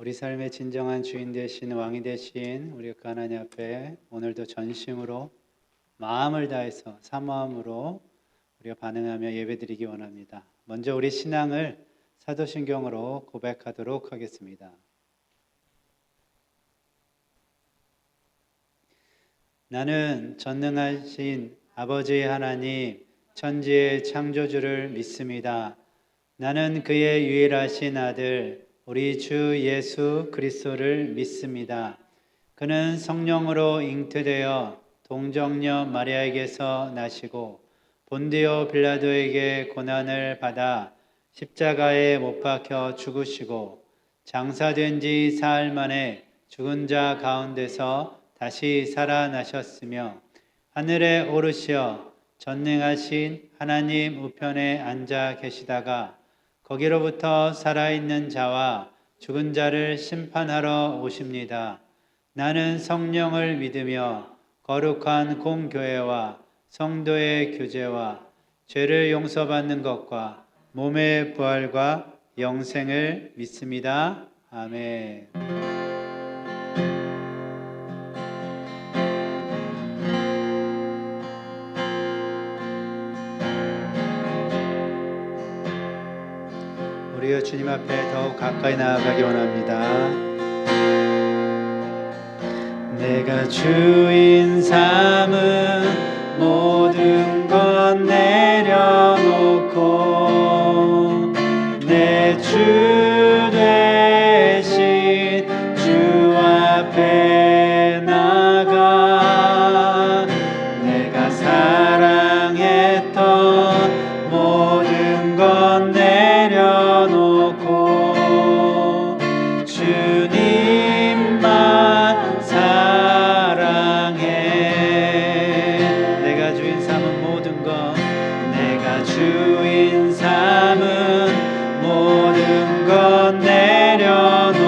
우리 삶의 진정한 주인 되신 왕이 되신 우리 그 하나님 앞에 오늘도 전심으로 마음을 다해서 사모함으로 우리가 반응하며 예배드리기 원합니다. 먼저 우리 신앙을 사도신경으로 고백하도록 하겠습니다. 나는 전능하신 아버지 하나님 천지의 창조주를 믿습니다. 나는 그의 유일하신 아들 우리 주 예수 그리스도를 믿습니다. 그는 성령으로 잉태되어 동정녀 마리아에게서 나시고 본디오 빌라도에게 고난을 받아 십자가에 못 박혀 죽으시고 장사된 지 사흘 만에 죽은 자 가운데서 다시 살아나셨으며 하늘에 오르시어 전능하신 하나님 우편에 앉아 계시다가 거기로부터 살아있는 자와 죽은 자를 심판하러 오십니다. 나는 성령을 믿으며 거룩한 공교회와 성도의 교제와 죄를 용서받는 것과 몸의 부활과 영생을 믿습니다. 아멘. 우리가 주님 앞에 더욱 가까이 나아가기 원합니다. 내가 주인 삼은 모든 것 내려놓고 내 주 되신 주 앞에 나가 내가 사랑했던 모든 것 내려놓고 주님만 사랑해. 내가 주인 삼은 모든 것 내가 주인 삼은 모든 것 내려놓고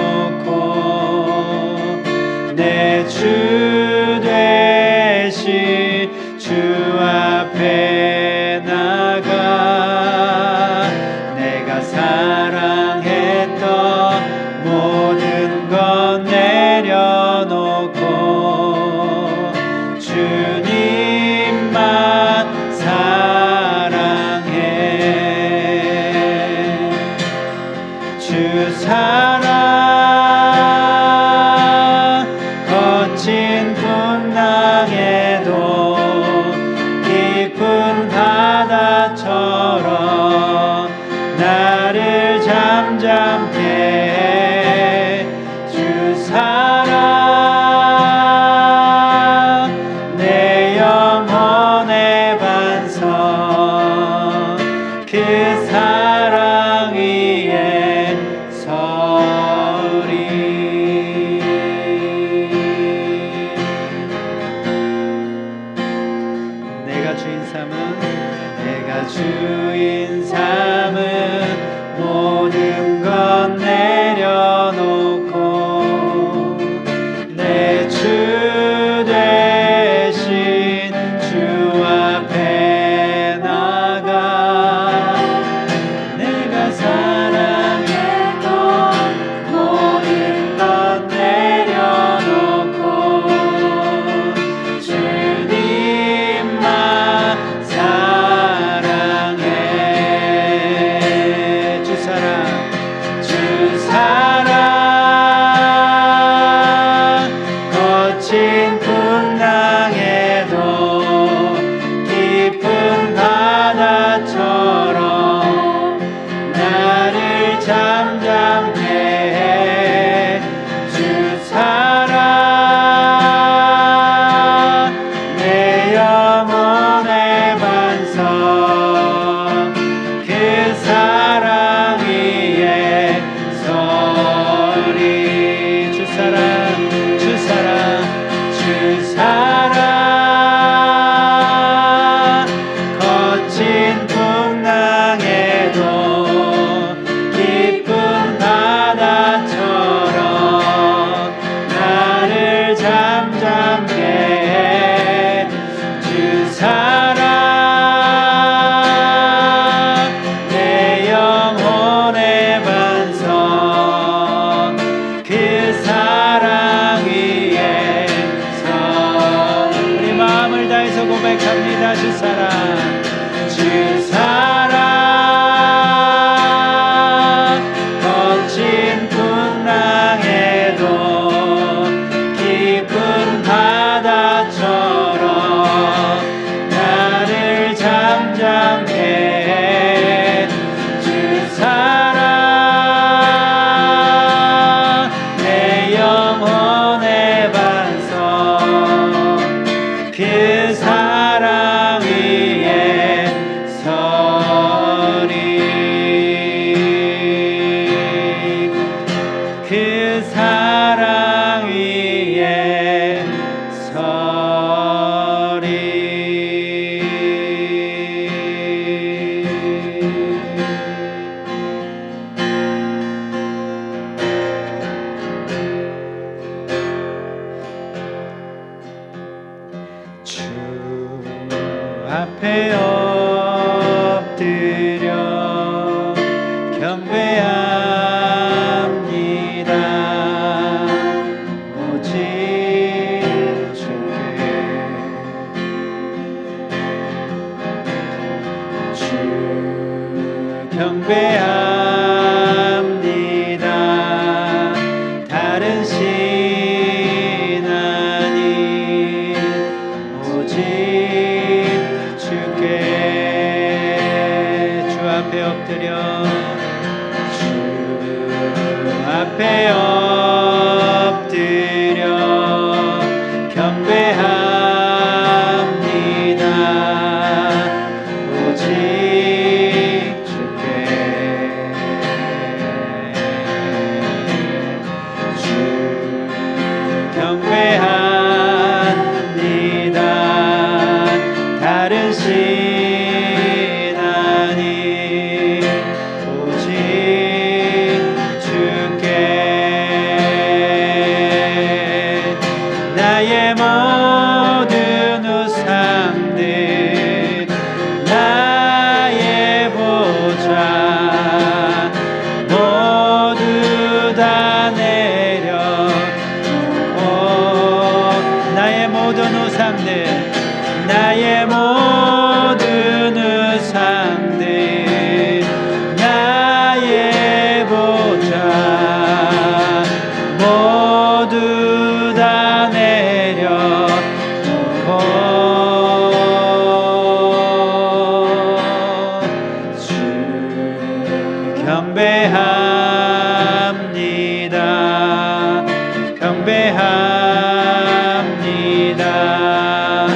내 주 되신 주 앞에 나가 내가 사랑했던 모든 것 내려놓고 주님만 사랑해. 주 사랑 거친 풍랑에도 깊은 바다처럼 나를 잠잠케 해. 주 사랑 내 영혼의 반석 그 사랑 위에 서리. 내가 주인 삼은 모든 것 내려놓고 내 주 되신 주 앞에 나가 내가 사랑했던 모든 것 내려놓고 주님만 사랑해. 주 사랑 앞에 엎드려 경배합니다. 오직 주 경배합니다. 다른 신 아닌 오직 주께 주 앞에 엎드려 주 앞에 엎드려 경배합니다. 오직 주께 주 경배합니다. 다른 신 아닌 오직 주께 나의 모든 우상들 나의 보좌 모두 다 내려놓고 나의 모든 우상들 나의 모든 우상들 나의 보좌 모두 다 내려놓고 주 경배합니다. 경배합니다.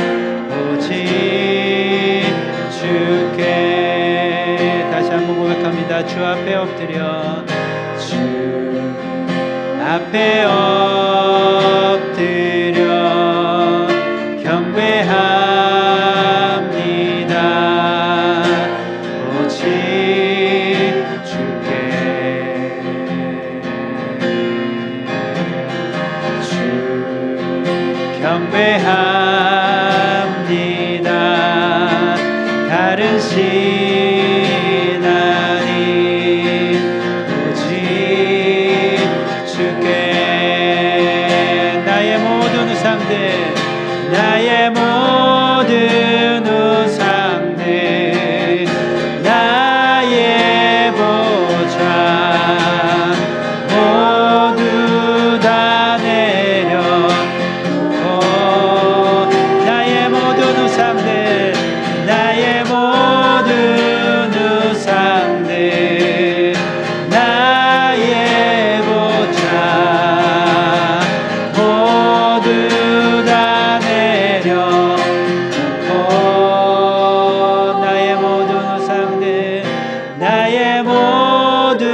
오직 주께 다시 한번 고백합니다. 주 앞에 엎드려 주 앞에 엎드려 경배합니다. 오직 주께 주 경배합니다. 다른 신 아닌 오직 주께 나의 모든 우상들 나의 모든 우상들 나의 보좌 모두 다 내려놓고 나의 모든 우상들 나의 모든 우상들 나의 보좌 모두 다 내려놓고 나의 모든 우상들 나의 모든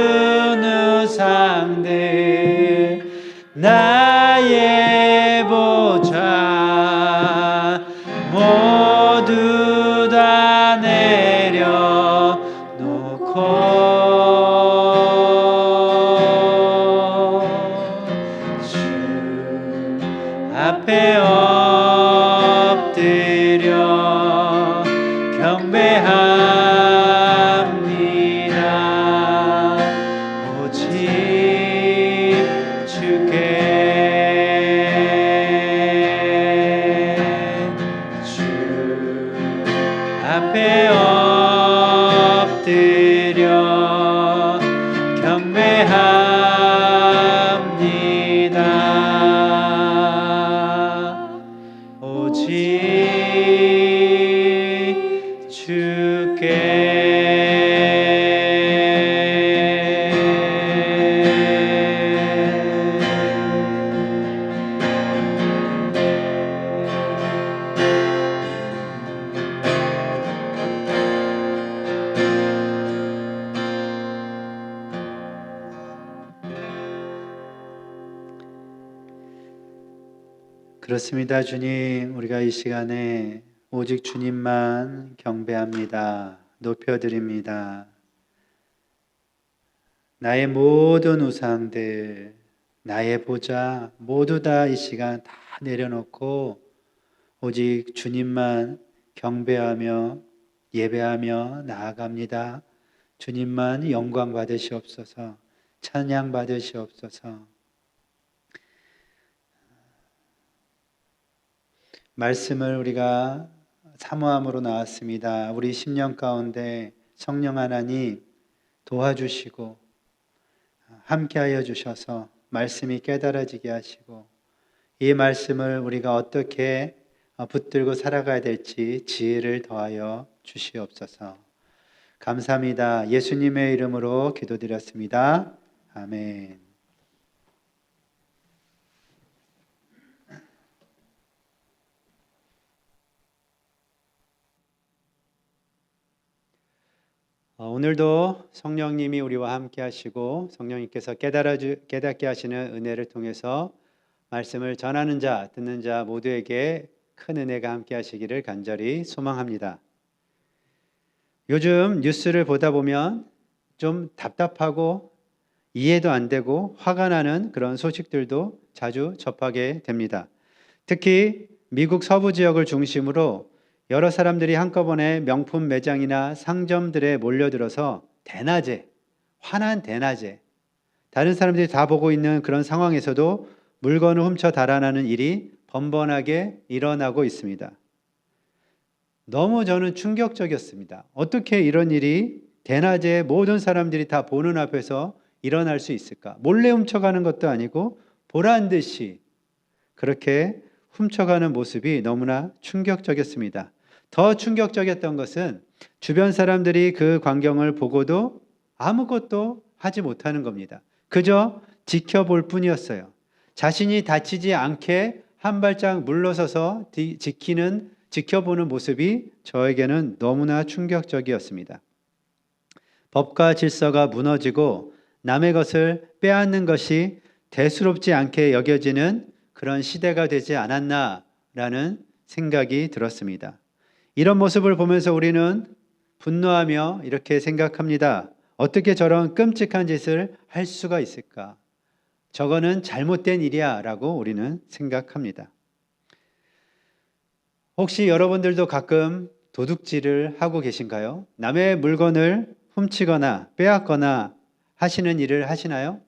우상들 나의 보좌 모두 다 내려놓고 주 앞에 엎드려 경배합니다. 오직 주께 주 앞에 엎드려 경배합니다. 오직 주께 그렇습니다. 주님, 우리가 이 시간에 오직 주님만 경배합니다. 높여드립니다. 나의 모든 우상들, 나의 보좌 모두 다 이 시간 다 내려놓고 오직 주님만 경배하며 예배하며 나아갑니다. 주님만 영광 받으시옵소서, 찬양 받으시옵소서. 말씀을 우리가 사모함으로 나왔습니다. 우리 심령 가운데 성령 하나님 도와주시고 함께하여 주셔서 말씀이 깨달아지게 하시고 이 말씀을 우리가 어떻게 붙들고 살아가야 될지 지혜를 더하여 주시옵소서. 감사합니다. 예수님의 이름으로 기도드렸습니다. 아멘. 오늘도 성령님이 우리와 함께 하시고 성령님께서 깨닫게 하시는 은혜를 통해서 말씀을 전하는 자, 듣는 자 모두에게 큰 은혜가 함께 하시기를 간절히 소망합니다. 요즘 뉴스를 보다 보면 좀 답답하고 이해도 안 되고 화가 나는 그런 소식들도 자주 접하게 됩니다. 특히 미국 서부 지역을 중심으로 여러 사람들이 한꺼번에 명품 매장이나 상점들에 몰려들어서 대낮에, 환한 대낮에 다른 사람들이 다 보고 있는 그런 상황에서도 물건을 훔쳐 달아나는 일이 번번하게 일어나고 있습니다. 너무 저는 충격적이었습니다. 어떻게 이런 일이 대낮에 모든 사람들이 다 보는 앞에서 일어날 수 있을까? 몰래 훔쳐가는 것도 아니고 보란 듯이 그렇게 훔쳐가는 모습이 너무나 충격적이었습니다. 더 충격적이었던 것은 주변 사람들이 그 광경을 보고도 아무것도 하지 못하는 겁니다. 그저 지켜볼 뿐이었어요. 자신이 다치지 않게 한 발짝 물러서서 지켜보는 모습이 저에게는 너무나 충격적이었습니다. 법과 질서가 무너지고 남의 것을 빼앗는 것이 대수롭지 않게 여겨지는 그런 시대가 되지 않았나라는 생각이 들었습니다. 이런 모습을 보면서 우리는 분노하며 이렇게 생각합니다. 어떻게 저런 끔찍한 짓을 할 수가 있을까? 저거는 잘못된 일이야 라고 우리는 생각합니다. 혹시 여러분들도 가끔 도둑질을 하고 계신가요? 남의 물건을 훔치거나 빼앗거나 하시는 일을 하시나요?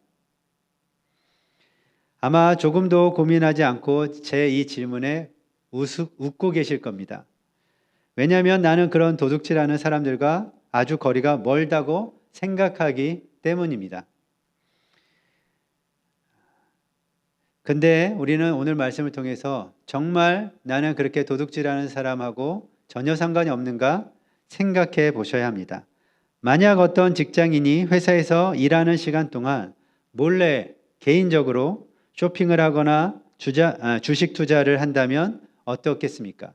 아마 조금도 고민하지 않고 제 이 질문에 웃고 계실 겁니다. 왜냐하면 나는 그런 도둑질하는 사람들과 아주 거리가 멀다고 생각하기 때문입니다. 근데 우리는 오늘 말씀을 통해서 정말 나는 그렇게 도둑질하는 사람하고 전혀 상관이 없는가 생각해 보셔야 합니다. 만약 어떤 직장인이 회사에서 일하는 시간 동안 몰래 개인적으로 쇼핑을 하거나 주식 투자를 한다면 어떻겠습니까?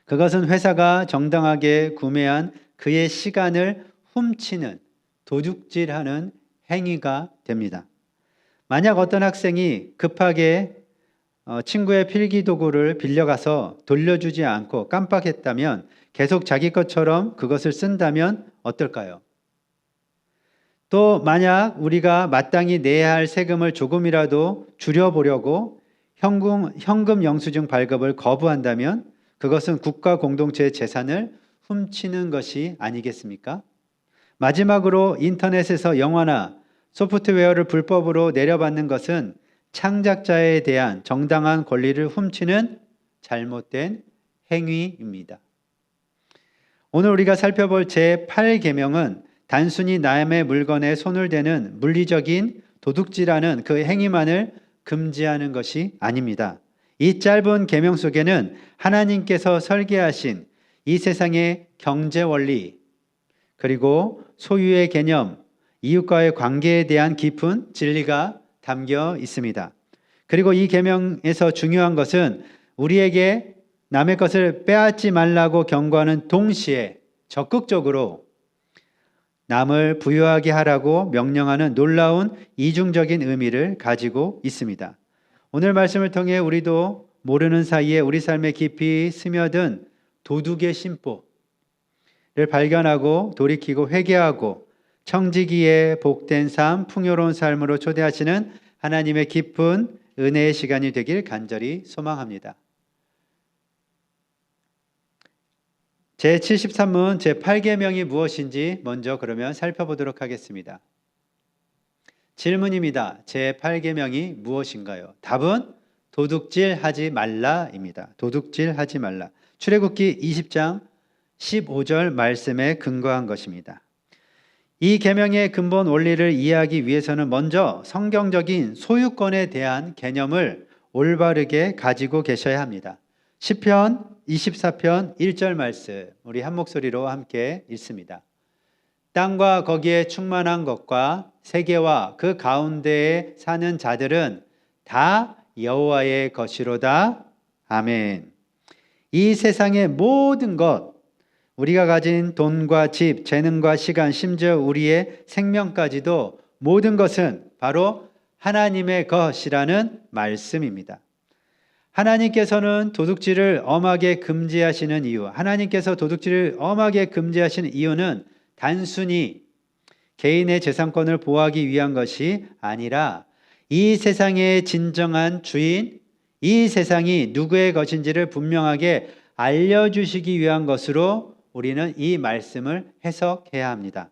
그것은 회사가 정당하게 구매한 그의 시간을 훔치는 도둑질하는 행위가 됩니다. 만약 어떤 학생이 급하게 친구의 필기도구를 빌려가서 돌려주지 않고 깜빡했다면 계속 자기 것처럼 그것을 쓴다면 어떨까요? 또 만약 우리가 마땅히 내야 할 세금을 조금이라도 줄여보려고 현금 영수증 발급을 거부한다면 그것은 국가 공동체의 재산을 훔치는 것이 아니겠습니까? 마지막으로 인터넷에서 영화나 소프트웨어를 불법으로 내려받는 것은 창작자에 대한 정당한 권리를 훔치는 잘못된 행위입니다. 오늘 우리가 살펴볼 제8계명은 단순히 남의 물건에 손을 대는 물리적인 도둑질하는 그 행위만을 금지하는 것이 아닙니다. 이 짧은 계명 속에는 하나님께서 설계하신 이 세상의 경제 원리, 그리고 소유의 개념, 이웃과의 관계에 대한 깊은 진리가 담겨 있습니다. 그리고 이 계명에서 중요한 것은 우리에게 남의 것을 빼앗지 말라고 경고하는 동시에 적극적으로 남을 부유하게 하라고 명령하는 놀라운 이중적인 의미를 가지고 있습니다. 오늘 말씀을 통해 우리도 모르는 사이에 우리 삶에 깊이 스며든 도둑의 심보를 발견하고 돌이키고 회개하고 청지기의 복된 삶, 풍요로운 삶으로 초대하시는 하나님의 깊은 은혜의 시간이 되길 간절히 소망합니다. 제73문 제8계명이 무엇인지 먼저 그러면 살펴보도록 하겠습니다. 질문입니다. 제8계명이 무엇인가요? 답은 도둑질하지 말라입니다. 도둑질하지 말라. 출애굽기 20장 15절 말씀에 근거한 것입니다. 이 계명의 근본 원리를 이해하기 위해서는 먼저 성경적인 소유권에 대한 개념을 올바르게 가지고 계셔야 합니다. 시편 24편 1절 말씀 우리 한 목소리로 함께 읽습니다. 땅과 거기에 충만한 것과 세계와 그 가운데에 사는 자들은 다 여호와의 것이로다. 아멘. 이 세상의 모든 것, 우리가 가진 돈과 집, 재능과 시간, 심지어 우리의 생명까지도 모든 것은 바로 하나님의 것이라는 말씀입니다. 하나님께서는 도둑질을 엄하게 금지하시는 이유, 하나님께서 도둑질을 엄하게 금지하시는 이유는 단순히 개인의 재산권을 보호하기 위한 것이 아니라 이 세상의 진정한 주인, 이 세상이 누구의 것인지를 분명하게 알려주시기 위한 것으로 우리는 이 말씀을 해석해야 합니다.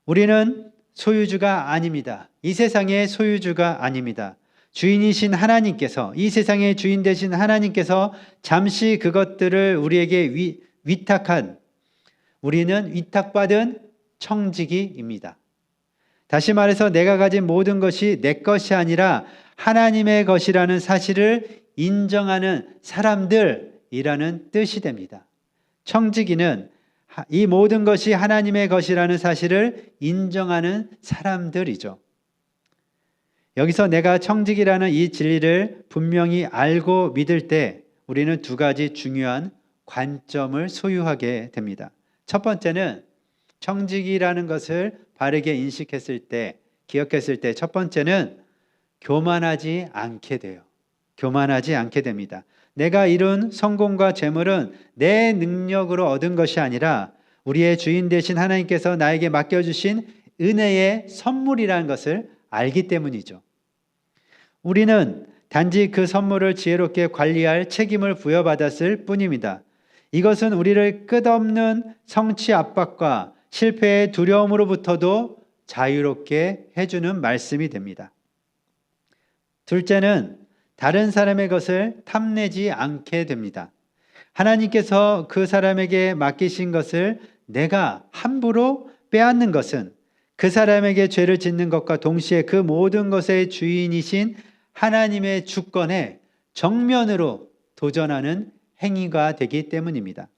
우리는 소유주가 아닙니다. 이 세상의 소유주가 아닙니다. 주인이신 하나님께서, 이 세상의 주인 되신 하나님께서 잠시 그것들을 우리에게 위탁한, 우리는 위탁받은 청지기입니다. 다시 말해서 내가 가진 모든 것이 내 것이 아니라 하나님의 것이라는 사실을 인정하는 사람들이라는 뜻이 됩니다. 청지기는 이 모든 것이 하나님의 것이라는 사실을 인정하는 사람들이죠. 여기서 내가 청지기라는 이 진리를 분명히 알고 믿을 때 우리는 두 가지 중요한 관점을 소유하게 됩니다. 첫 번째는 청지기라는 것을 바르게 인식했을 때, 기억했을 때 첫 번째는 교만하지 않게 돼요. 교만하지 않게 됩니다. 내가 이룬 성공과 재물은 내 능력으로 얻은 것이 아니라 우리의 주인 되신 하나님께서 나에게 맡겨주신 은혜의 선물이라는 것을 알기 때문이죠. 우리는 단지 그 선물을 지혜롭게 관리할 책임을 부여받았을 뿐입니다. 이것은 우리를 끝없는 성취 압박과 실패의 두려움으로부터도 자유롭게 해주는 말씀이 됩니다. 둘째는 다른 사람의 것을 탐내지 않게 됩니다. 하나님께서 그 사람에게 맡기신 것을 내가 함부로 빼앗는 것은 그 사람에게 죄를 짓는 것과 동시에 그 모든 것의 주인이신 하나님의 주권에 정면으로 도전하는 행위가 되기 때문입니다.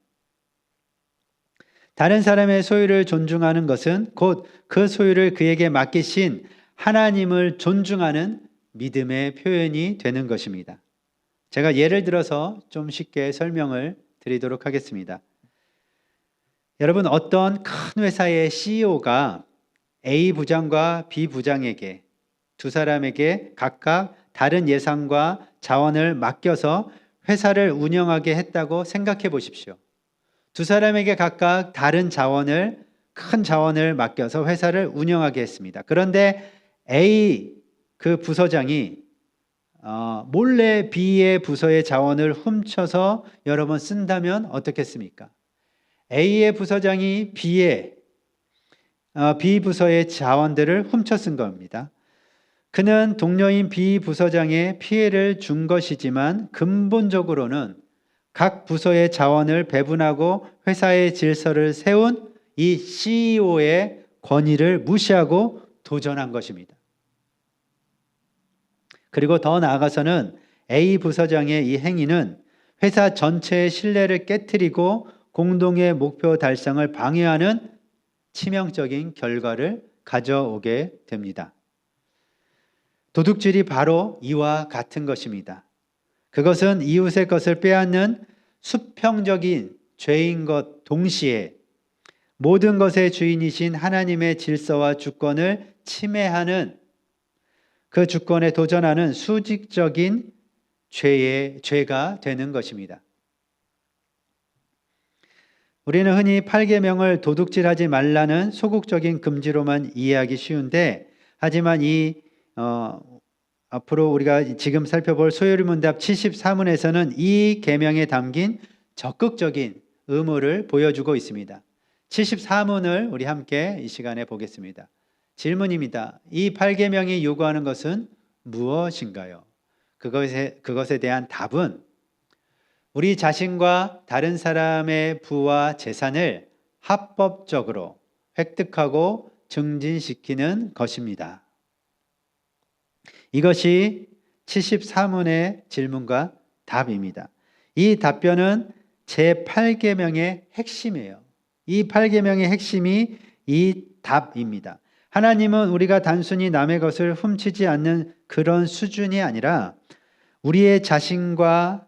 다른 사람의 소유를 존중하는 것은 곧 그 소유를 그에게 맡기신 하나님을 존중하는 믿음의 표현이 되는 것입니다. 제가 예를 들어서 좀 쉽게 설명을 드리도록 하겠습니다. 여러분, 어떤 큰 회사의 CEO가 A 부장과 B 부장에게 두 사람에게 각각 다른 예산과 자원을 맡겨서 회사를 운영하게 했다고 생각해 보십시오. 두 사람에게 각각 다른 자원을, 큰 자원을 맡겨서 회사를 운영하게 했습니다. 그런데 A 그 부서장이 몰래 B의 부서의 자원을 훔쳐서 여러 번 쓴다면 어떻겠습니까? A의 부서장이 B 부서의 자원들을 훔쳐 쓴 겁니다. 그는 동료인 B 부서장의 피해를 준 것이지만 근본적으로는 각 부서의 자원을 배분하고 회사의 질서를 세운 이 CEO의 권위를 무시하고 도전한 것입니다. 그리고 더 나아가서는 A 부서장의 이 행위는 회사 전체의 신뢰를 깨트리고 공동의 목표 달성을 방해하는 치명적인 결과를 가져오게 됩니다. 도둑질이 바로 이와 같은 것입니다. 그것은 이웃의 것을 빼앗는 수평적인 죄인 것 동시에 모든 것의 주인이신 하나님의 질서와 주권을 침해하는 그 주권에 도전하는 수직적인 죄가 되는 것입니다. 우리는 흔히 8계명을 도둑질하지 말라는 소극적인 금지로만 이해하기 쉬운데, 하지만 앞으로 우리가 지금 살펴볼 소요리문답 74문에서는 이 계명에 담긴 적극적인 의무를 보여주고 있습니다. 74문을 우리 함께 이 시간에 보겠습니다. 질문입니다. 이 8계명이 요구하는 것은 무엇인가요? 그것에 대한 답은 우리 자신과 다른 사람의 부와 재산을 합법적으로 획득하고 증진시키는 것입니다. 이것이 74문의 질문과 답입니다. 이 답변은 제8계명의 핵심이에요. 이 8계명의 핵심이 이 답입니다. 하나님은 우리가 단순히 남의 것을 훔치지 않는 그런 수준이 아니라 우리 자신과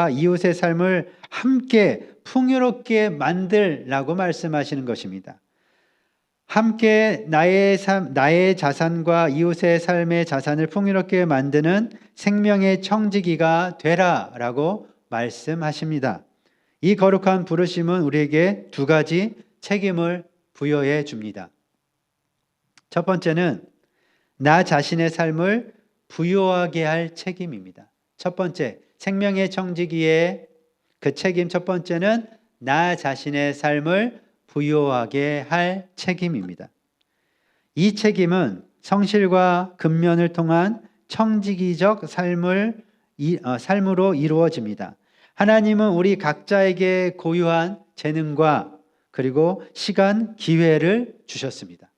이웃의 삶을 함께 풍요롭게 만들라고 말씀하시는 것입니다. 함께 나의 자산과 이웃의 삶의 자산을 풍요롭게 만드는 생명의 청지기가 되라라고 말씀하십니다. 이 거룩한 부르심은 우리에게 두 가지 책임을 부여해 줍니다. 첫 번째는 나 자신의 삶을 부요하게 할 책임입니다. 첫 번째, 생명의 청지기의 그 책임 첫 번째는 나 자신의 삶을 부요하게 할 책임입니다. 이 책임은 성실과 근면을 통한 청지기적 삶으로 이루어집니다. 하나님은 우리 각자에게 고유한 재능과 그리고 시간, 기회를 주셨습니다.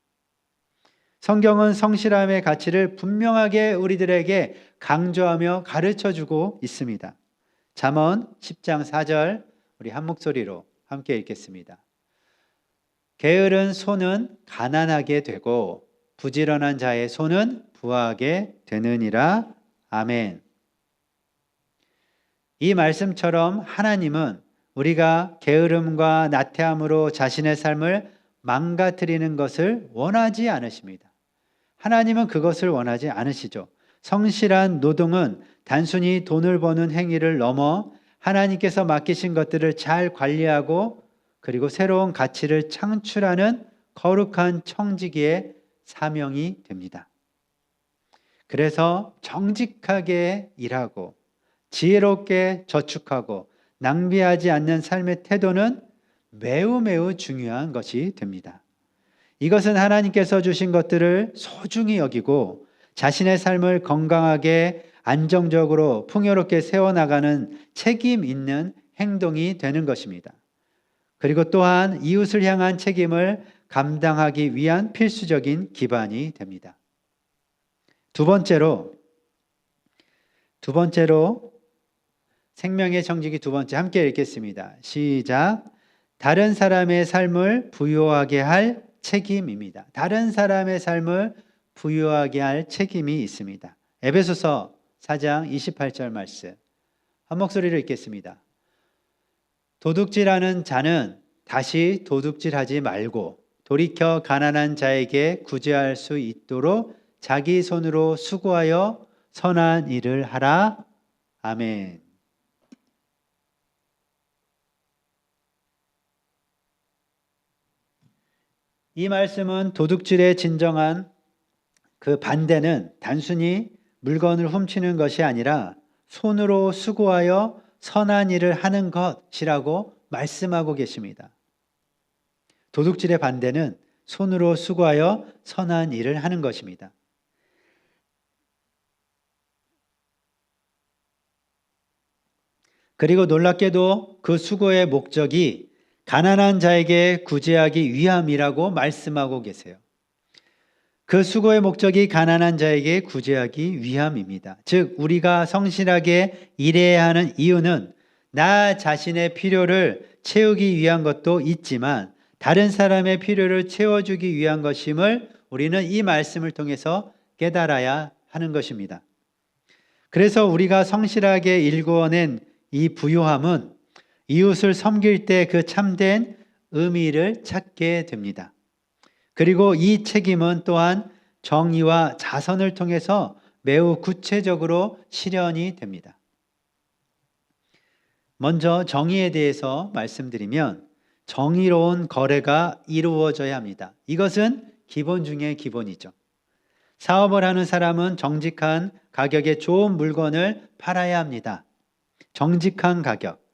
성경은 성실함의 가치를 분명하게 우리들에게 강조하며 가르쳐주고 있습니다. 잠언 10장 4절 우리 한 목소리로 함께 읽겠습니다. 게으른 손은 가난하게 되고 부지런한 자의 손은 부하게 되느니라. 아멘. 이 말씀처럼 하나님은 우리가 게으름과 나태함으로 자신의 삶을 망가뜨리는 것을 원하지 않으십니다. 하나님은 그것을 원하지 않으시죠. 성실한 노동은 단순히 돈을 버는 행위를 넘어 하나님께서 맡기신 것들을 잘 관리하고 그리고 새로운 가치를 창출하는 거룩한 청지기의 사명이 됩니다. 그래서 정직하게 일하고 지혜롭게 저축하고 낭비하지 않는 삶의 태도는 매우 중요한 것이 됩니다. 이것은 하나님께서 주신 것들을 소중히 여기고 자신의 삶을 건강하게 안정적으로 풍요롭게 세워나가는 책임 있는 행동이 되는 것입니다. 그리고 또한 이웃을 향한 책임을 감당하기 위한 필수적인 기반이 됩니다. 두 번째로 생명의 청지기 두 번째 함께 읽겠습니다. 시작. 다른 사람의 삶을 부요하게 할 책임입니다. 다른 사람의 삶을 부요하게 할 책임이 있습니다. 에베소서 4장 28절 말씀 한 목소리로 읽겠습니다. 도둑질하는 자는 다시 도둑질하지 말고 돌이켜 가난한 자에게 구제할 수 있도록 자기 손으로 수고하여 선한 일을 하라. 아멘. 이 말씀은 도둑질의 진정한 그 반대는 단순히 물건을 훔치는 것이 아니라 손으로 수고하여 선한 일을 하는 것이라고 말씀하고 계십니다. 도둑질의 반대는 손으로 수고하여 선한 일을 하는 것입니다. 그리고 놀랍게도 그 수고의 목적이 가난한 자에게 구제하기 위함이라고 말씀하고 계세요. 그 수고의 목적이 가난한 자에게 구제하기 위함입니다. 즉 우리가 성실하게 일해야 하는 이유는 나 자신의 필요를 채우기 위한 것도 있지만 다른 사람의 필요를 채워주기 위한 것임을 우리는 이 말씀을 통해서 깨달아야 하는 것입니다. 그래서 우리가 성실하게 일구어낸 이 부요함은 이웃을 섬길 때 그 참된 의미를 찾게 됩니다. 그리고 이 책임은 또한 정의와 자선을 통해서 매우 구체적으로 실현이 됩니다. 먼저 정의에 대해서 말씀드리면 정의로운 거래가 이루어져야 합니다. 이것은 기본 중에 기본이죠. 사업을 하는 사람은 정직한 가격에 좋은 물건을 팔아야 합니다. 정직한 가격.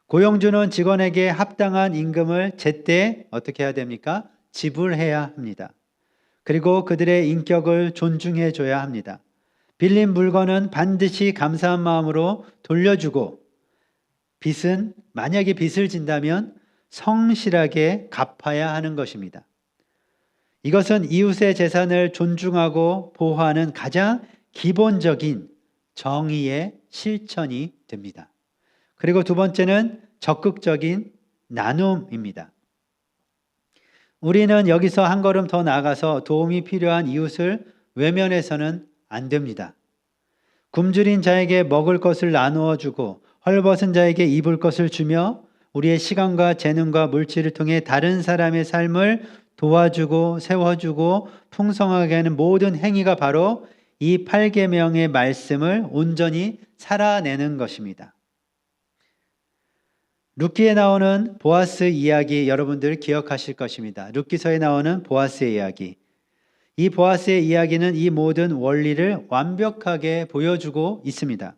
고용주는 직원에게 합당한 임금을 제때 어떻게 해야 됩니까? 지불해야 합니다. 그리고 그들의 인격을 존중해 줘야 합니다. 빌린 물건은 반드시 감사한 마음으로 돌려주고 빚은 만약에 빚을 진다면 성실하게 갚아야 하는 것입니다. 이것은 이웃의 재산을 존중하고 보호하는 가장 기본적인 정의의 실천이 됩니다. 그리고 두 번째는 적극적인 나눔입니다. 우리는 여기서 한 걸음 더 나아가서 도움이 필요한 이웃을 외면해서는 안 됩니다. 굶주린 자에게 먹을 것을 나누어 주고 헐벗은 자에게 입을 것을 주며 우리의 시간과 재능과 물질을 통해 다른 사람의 삶을 도와주고 세워주고 풍성하게 하는 모든 행위가 바로 이 8계명의 말씀을 온전히 살아내는 것입니다. 룻기에 나오는 보아스 이야기 여러분들 기억하실 것입니다. 룻기서에 나오는 보아스의 이야기. 이 보아스의 이야기는 이 모든 원리를 완벽하게 보여주고 있습니다.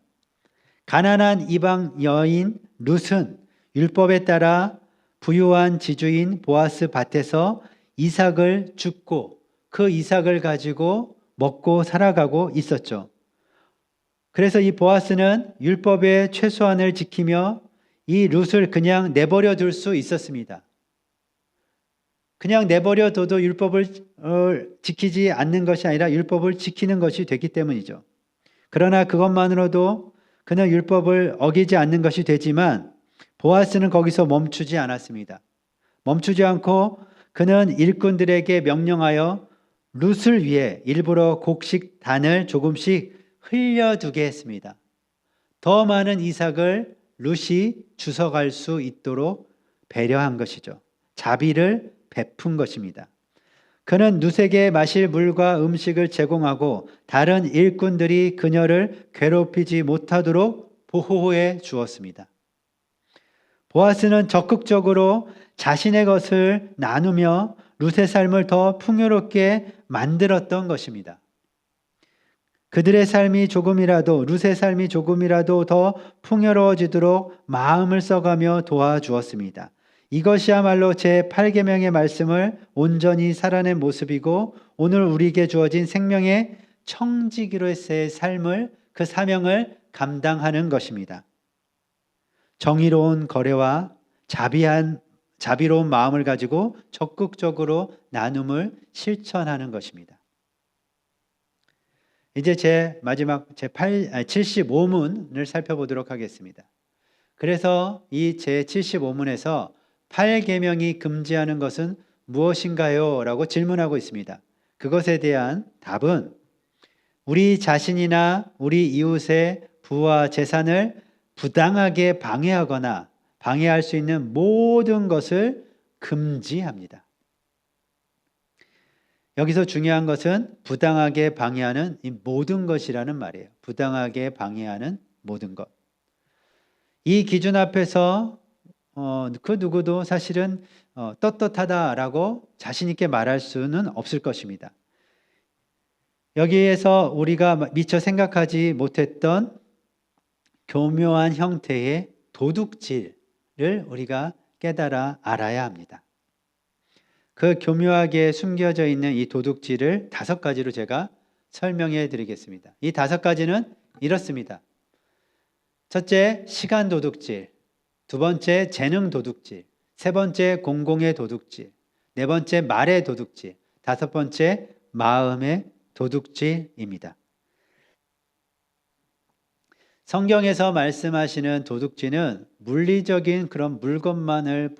가난한 이방 여인 룻은 율법에 따라 부유한 지주인 보아스 밭에서 이삭을 줍고 그 이삭을 가지고 먹고 살아가고 있었죠. 그래서 이 보아스는 율법의 최소한을 지키며 이 룻을 그냥 내버려 둘 수 있었습니다. 그냥 내버려 둬도 율법을 지키지 않는 것이 아니라 율법을 지키는 것이 됐기 때문이죠. 그러나 그것만으로도 그는 율법을 어기지 않는 것이 되지만 보아스는 거기서 멈추지 않았습니다. 멈추지 않고 그는 일꾼들에게 명령하여 룻을 위해 일부러 곡식 단을 조금씩 흘려두게 했습니다. 더 많은 이삭을 룻이 주워갈 수 있도록 배려한 것이죠. 자비를 베푼 것입니다. 그는 룻에게 마실 물과 음식을 제공하고 다른 일꾼들이 그녀를 괴롭히지 못하도록 보호해 주었습니다. 보아스는 적극적으로 자신의 것을 나누며 룻의 삶을 더 풍요롭게 만들었던 것입니다. 그들의 삶이 조금이라도 룻의 삶이 조금이라도 더 풍요로워지도록 마음을 써가며 도와주었습니다. 이것이야말로 제8계명의 말씀을 온전히 살아낸 모습이고 오늘 우리에게 주어진 생명의 청지기로서의 삶을 그 사명을 감당하는 것입니다. 정의로운 거래와 자비로운 마음을 가지고 적극적으로 나눔을 실천하는 것입니다. 이제 제 마지막 75문을 살펴보도록 하겠습니다. 그래서 이 제75문에서 8계명이 금지하는 것은 무엇인가요? 라고 질문하고 있습니다. 그것에 대한 답은 우리 자신이나 우리 이웃의 부와 재산을 부당하게 방해하거나 방해할 수 있는 모든 것을 금지합니다. 여기서 중요한 것은 부당하게 방해하는 이 모든 것이라는 말이에요. 부당하게 방해하는 모든 것. 이 기준 앞에서 그 누구도 사실은 떳떳하다라고 자신 있게 말할 수는 없을 것입니다. 여기에서 우리가 미처 생각하지 못했던 교묘한 형태의 도둑질을 우리가 깨달아 알아야 합니다. 그 교묘하게 숨겨져 있는 이 도둑질을 5가지로 제가 설명해 드리겠습니다. 이 5가지는 이렇습니다. 첫째, 시간 도둑질. 두 번째, 재능 도둑질. 세 번째, 공공의 도둑질. 네 번째, 말의 도둑질. 다섯 번째, 마음의 도둑질입니다. 성경에서 말씀하시는 도둑질은 물리적인 그런 물건만을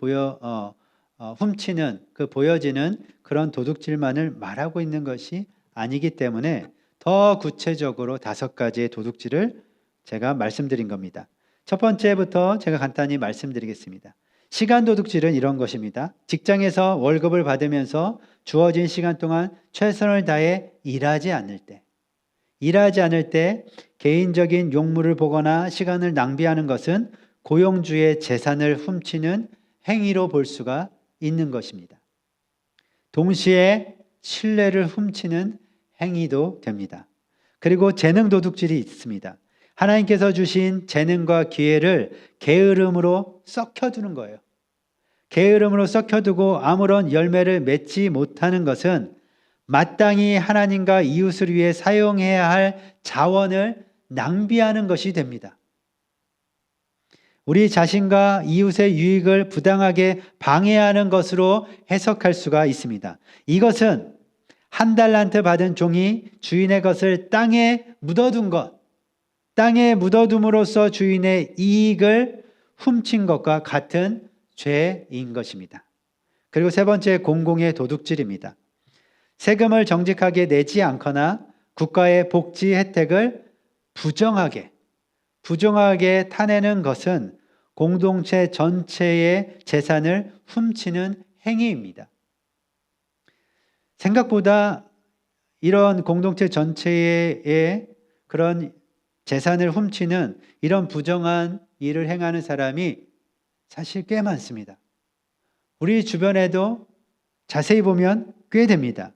훔치는 보여지는 그런 도둑질만을 말하고 있는 것이 아니기 때문에 더 구체적으로 5가지의 도둑질을 제가 말씀드린 겁니다. 첫 번째부터 제가 간단히 말씀드리겠습니다. 시간 도둑질은 이런 것입니다. 직장에서 월급을 받으면서 주어진 시간 동안 최선을 다해 일하지 않을 때 개인적인 용무를 보거나 시간을 낭비하는 것은 고용주의 재산을 훔치는 행위로 볼 수가 있는 것입니다. 동시에 신뢰를 훔치는 행위도 됩니다. 그리고 재능 도둑질이 있습니다. 하나님께서 주신 재능과 기회를 게으름으로 썩혀두는 거예요. 게으름으로 썩혀두고 아무런 열매를 맺지 못하는 것은 마땅히 하나님과 이웃을 위해 사용해야 할 자원을 낭비하는 것이 됩니다. 우리 자신과 이웃의 유익을 부당하게 방해하는 것으로 해석할 수가 있습니다. 이것은 한 달란트 받은 종이 주인의 것을 땅에 묻어둔 것, 땅에 묻어둠으로써 주인의 이익을 훔친 것과 같은 죄인 것입니다. 그리고 세 번째, 공공의 도둑질입니다. 세금을 정직하게 내지 않거나 국가의 복지 혜택을 부정하게 타내는 것은 공동체 전체의 재산을 훔치는 행위입니다. 생각보다 이런 공동체 전체의 그런 재산을 훔치는 이런 부정한 일을 행하는 사람이 사실 꽤 많습니다. 우리 주변에도 자세히 보면 꽤 됩니다.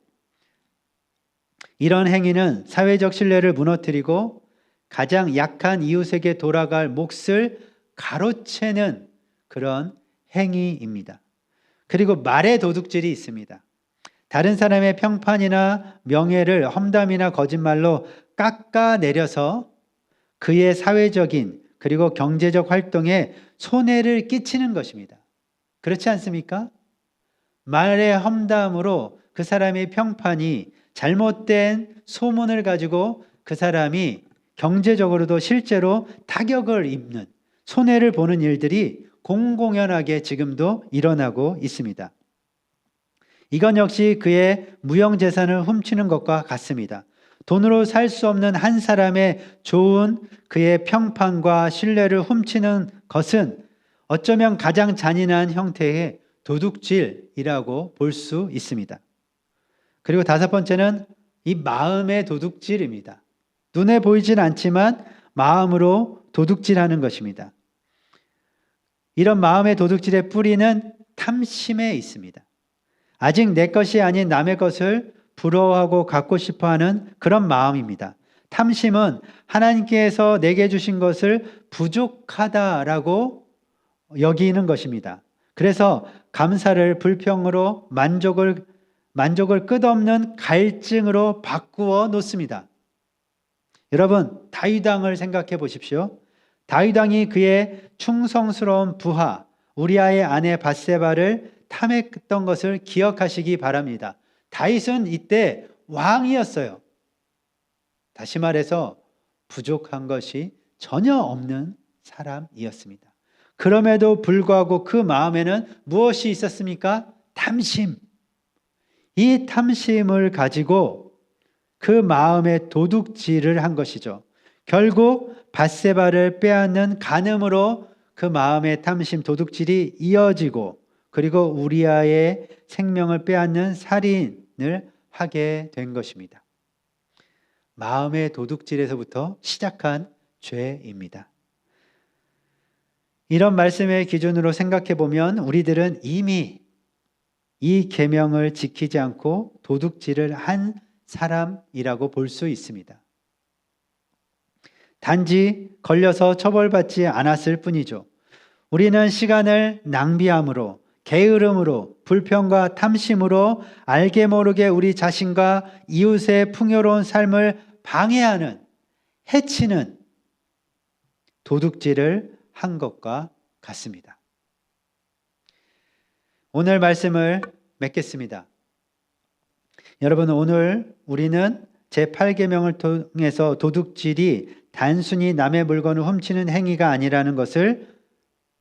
이런 행위는 사회적 신뢰를 무너뜨리고 가장 약한 이웃에게 돌아갈 몫을 가로채는 그런 행위입니다. 그리고 말의 도둑질이 있습니다. 다른 사람의 평판이나 명예를 험담이나 거짓말로 깎아내려서 그의 사회적인 그리고 경제적 활동에 손해를 끼치는 것입니다. 그렇지 않습니까? 말의 험담으로 그 사람의 평판이 잘못된 소문을 가지고 그 사람이 경제적으로도 실제로 타격을 입는 손해를 보는 일들이 공공연하게 지금도 일어나고 있습니다. 이건 역시 그의 무형재산을 훔치는 것과 같습니다. 돈으로 살 수 없는 한 사람의 좋은 그의 평판과 신뢰를 훔치는 것은 어쩌면 가장 잔인한 형태의 도둑질이라고 볼 수 있습니다. 그리고 다섯 번째는 이 마음의 도둑질입니다. 눈에 보이진 않지만 마음으로 도둑질하는 것입니다. 이런 마음의 도둑질의 뿌리는 탐심에 있습니다. 아직 내 것이 아닌 남의 것을 부러워하고 갖고 싶어하는 그런 마음입니다. 탐심은 하나님께서 내게 주신 것을 부족하다라고 여기는 것입니다. 그래서 감사를 불평으로 만족을 끝없는 갈증으로 바꾸어 놓습니다. 여러분, 다윗 왕을 생각해 보십시오. 다윗 왕이 그의 충성스러운 부하 우리아의 아내 밧세바를 탐했던 것을 기억하시기 바랍니다. 다윗은 이때 왕이었어요. 다시 말해서 부족한 것이 전혀 없는 사람이었습니다. 그럼에도 불구하고 그 마음에는 무엇이 있었습니까? 탐심. 이 탐심을 가지고 그 마음에 도둑질을 한 것이죠. 결국 밧세바를 빼앗는 간음으로 그 마음의 탐심 도둑질이 이어지고 그리고 우리아의 생명을 빼앗는 살인을 하게 된 것입니다. 마음의 도둑질에서부터 시작한 죄입니다. 이런 말씀의 기준으로 생각해 보면 우리들은 이미 이 계명을 지키지 않고 도둑질을 한 사람이라고 볼 수 있습니다. 단지 걸려서 처벌받지 않았을 뿐이죠. 우리는 시간을 낭비함으로, 게으름으로, 불평과 탐심으로 알게 모르게 우리 자신과 이웃의 풍요로운 삶을 방해하는, 해치는 도둑질을 한 것과 같습니다. 오늘 말씀을 맺겠습니다. 여러분, 오늘 우리는 제8계명을 통해서 도둑질이 단순히 남의 물건을 훔치는 행위가 아니라는 것을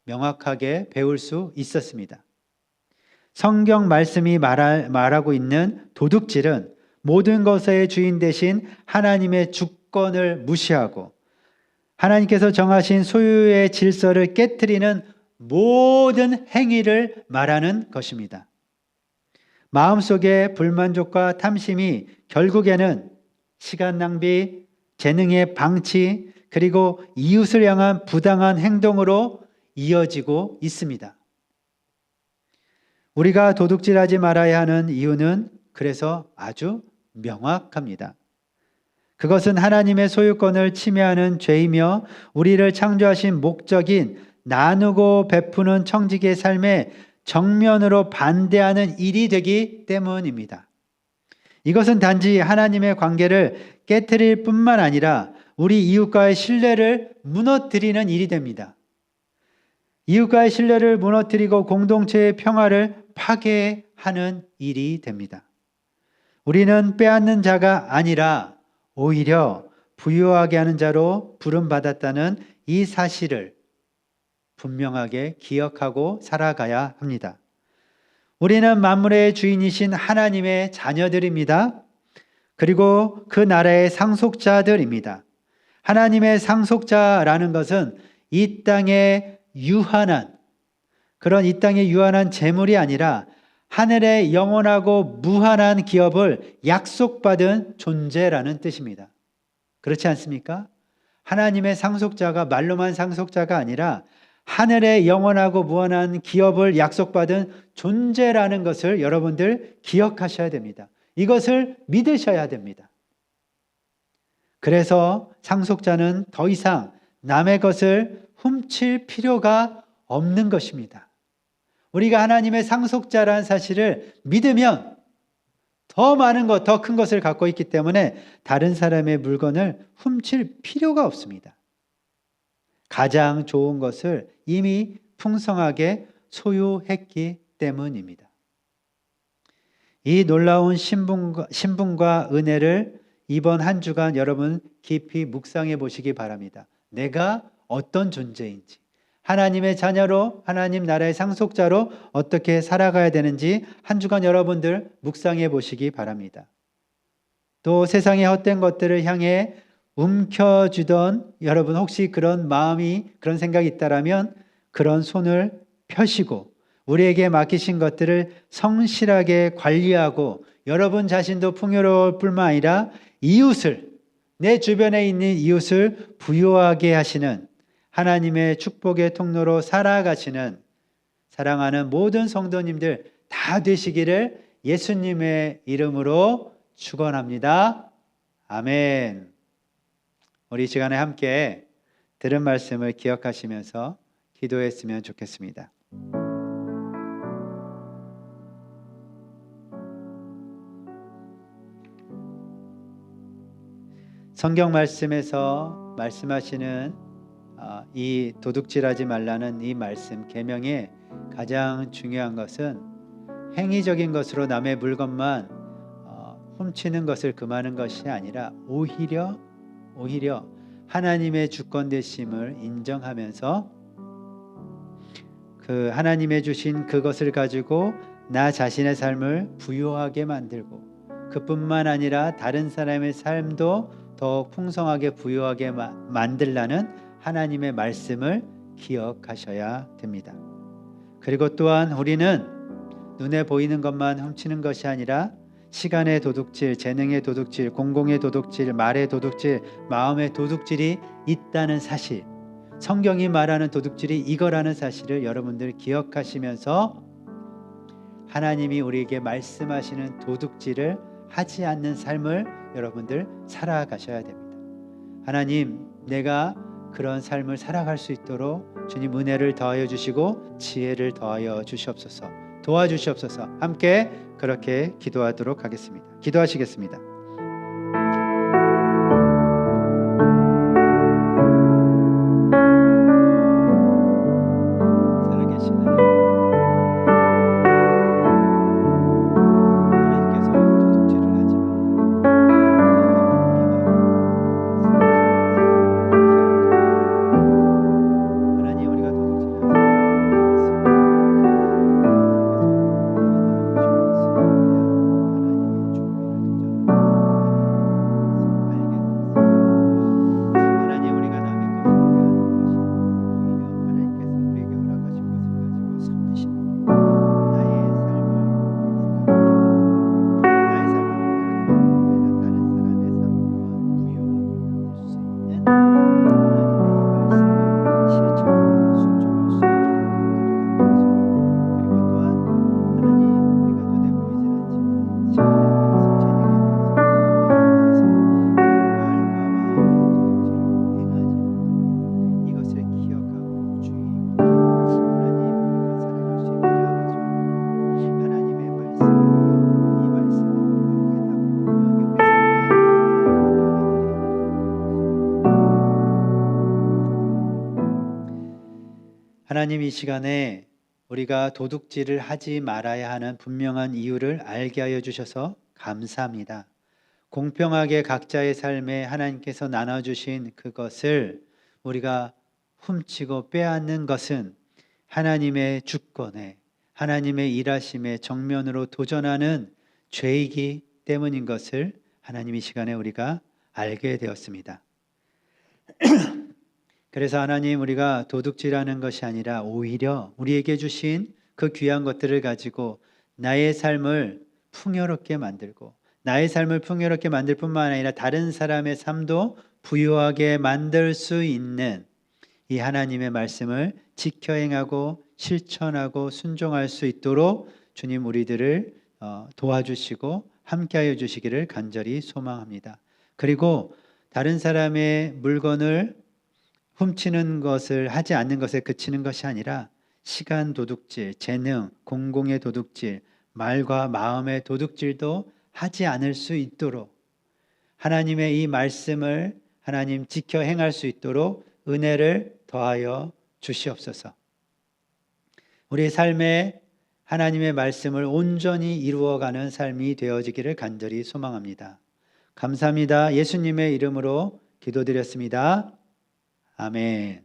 명확하게 배울 수 있었습니다. 성경 말씀이 말하고 있는 도둑질은 모든 것의 주인 대신 하나님의 주권을 무시하고 하나님께서 정하신 소유의 질서를 깨트리는 모든 행위를 말하는 것입니다. 마음속의 불만족과 탐심이 결국에는 시간 낭비, 재능의 방치, 그리고 이웃을 향한 부당한 행동으로 이어지고 있습니다. 우리가 도둑질하지 말아야 하는 이유는 그래서 아주 명확합니다. 그것은 하나님의 소유권을 침해하는 죄이며 우리를 창조하신 목적인 나누고 베푸는 청지기의 삶에 정면으로 반대하는 일이 되기 때문입니다. 이것은 단지 하나님의 관계를 깨트릴 뿐만 아니라 우리 이웃과의 신뢰를 무너뜨리는 일이 됩니다. 이웃과의 신뢰를 무너뜨리고 공동체의 평화를 파괴하는 일이 됩니다. 우리는 빼앗는 자가 아니라 오히려 부유하게 하는 자로 부름받았다는 이 사실을 분명하게 기억하고 살아가야 합니다. 우리는 만물의 주인이신 하나님의 자녀들입니다. 그리고 그 나라의 상속자들입니다. 하나님의 상속자라는 것은 이 땅에 유한한 그런 이 땅에 유한한 재물이 아니라 하늘의 영원하고 무한한 기업을 약속받은 존재라는 뜻입니다. 그렇지 않습니까? 하나님의 상속자가 말로만 상속자가 아니라 하늘의 영원하고 무한한 기업을 약속받은 존재라는 것을 여러분들 기억하셔야 됩니다. 이것을 믿으셔야 됩니다. 그래서 상속자는 더 이상 남의 것을 훔칠 필요가 없는 것입니다. 우리가 하나님의 상속자라는 사실을 믿으면 더 많은 것, 더 큰 것을 갖고 있기 때문에 다른 사람의 물건을 훔칠 필요가 없습니다. 가장 좋은 것을 이미 풍성하게 소유했기 때문입니다. 이 놀라운 신분과 은혜를 이번 한 주간 여러분 깊이 묵상해 보시기 바랍니다. 내가 어떤 존재인지, 하나님의 자녀로 하나님 나라의 상속자로 어떻게 살아가야 되는지 한 주간 여러분들 묵상해 보시기 바랍니다. 또 세상의 헛된 것들을 향해 움켜쥐던 여러분 혹시 그런 마음이 그런 생각이 있다라면 그런 손을 펴시고 우리에게 맡기신 것들을 성실하게 관리하고 여러분 자신도 풍요로울 뿐만 아니라 이웃을 내 주변에 있는 이웃을 부유하게 하시는 하나님의 축복의 통로로 살아가시는 사랑하는 모든 성도님들 다 되시기를 예수님의 이름으로 축원합니다. 아멘. 우리 이 시간에 함께 들은 말씀을 기억하시면서 기도했으면 좋겠습니다. 성경 말씀에서 말씀하시는 이 도둑질하지 말라는 이 말씀 계명의 가장 중요한 것은 행위적인 것으로 남의 물건만 훔치는 것을 금하는 것이 아니라 오히려 하나님의 주권 되심을 인정하면서 그 하나님의 주신 그것을 가지고 나 자신의 삶을 부유하게 만들고 그뿐만 아니라 다른 사람의 삶도 더욱 풍성하게 부유하게 만들라는 하나님의 말씀을 기억하셔야 됩니다. 그리고 또한 우리는 눈에 보이는 것만 훔치는 것이 아니라 시간의 도둑질, 재능의 도둑질, 공공의 도둑질, 말의 도둑질, 마음의 도둑질이 있다는 사실, 성경이 말하는 도둑질이 이거라는 사실을 여러분들 기억하시면서 하나님이 우리에게 말씀하시는 도둑질을 하지 않는 삶을 여러분들 살아가셔야 됩니다. 하나님, 내가 그런 삶을 살아갈 수 있도록 주님 은혜를 더하여 주시고 지혜를 더하여 주시옵소서. 도와주시옵소서. 함께 그렇게 기도하도록 하겠습니다. 기도하시겠습니다. 하나님 이 시간에 우리가 도둑질을 하지 말아야 하는 분명한 이유를 알게 하여 주셔서 감사합니다. 공평하게 각자의 삶에 하나님께서 나눠주신 그것을 우리가 훔치고 빼앗는 것은 하나님의 주권에, 하나님의 일하심에 정면으로 도전하는 죄이기 때문인 것을 하나님 이 시간에 우리가 알게 되었습니다. 그래서 하나님, 우리가 도둑질하는 것이 아니라 오히려 우리에게 주신 그 귀한 것들을 가지고 나의 삶을 풍요롭게 만들고, 나의 삶을 풍요롭게 만들 뿐만 아니라 다른 사람의 삶도 부유하게 만들 수 있는 이 하나님의 말씀을 지켜 행하고 실천하고 순종할 수 있도록 주님 우리들을 도와주시고 함께하여 주시기를 간절히 소망합니다. 그리고 다른 사람의 물건을 훔치는 것을 하지 않는 것에 그치는 것이 아니라 시간 도둑질, 재능, 공공의 도둑질, 말과 마음의 도둑질도 하지 않을 수 있도록 하나님의 이 말씀을 하나님 지켜 행할 수 있도록 은혜를 더하여 주시옵소서. 우리 삶에 하나님의 말씀을 온전히 이루어가는 삶이 되어지기를 간절히 소망합니다. 감사합니다. 예수님의 이름으로 기도드렸습니다. 아멘.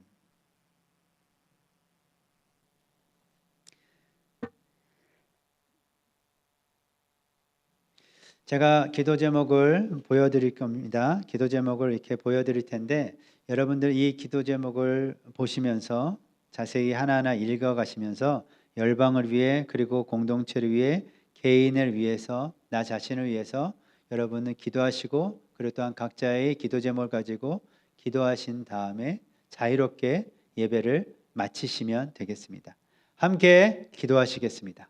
제가 기도 제목을 보여드릴 겁니다. 기도 제목을 이렇게 보여드릴 텐데 여러분들 이 기도 제목을 보시면서 자세히 하나하나 읽어가시면서 열방을 위해, 그리고 공동체를 위해, 개인을 위해서, 나 자신을 위해서 여러분은 기도하시고, 그리고 또한 각자의 기도 제목을 가지고 기도하신 다음에 자유롭게 예배를 마치시면 되겠습니다. 함께 기도하시겠습니다.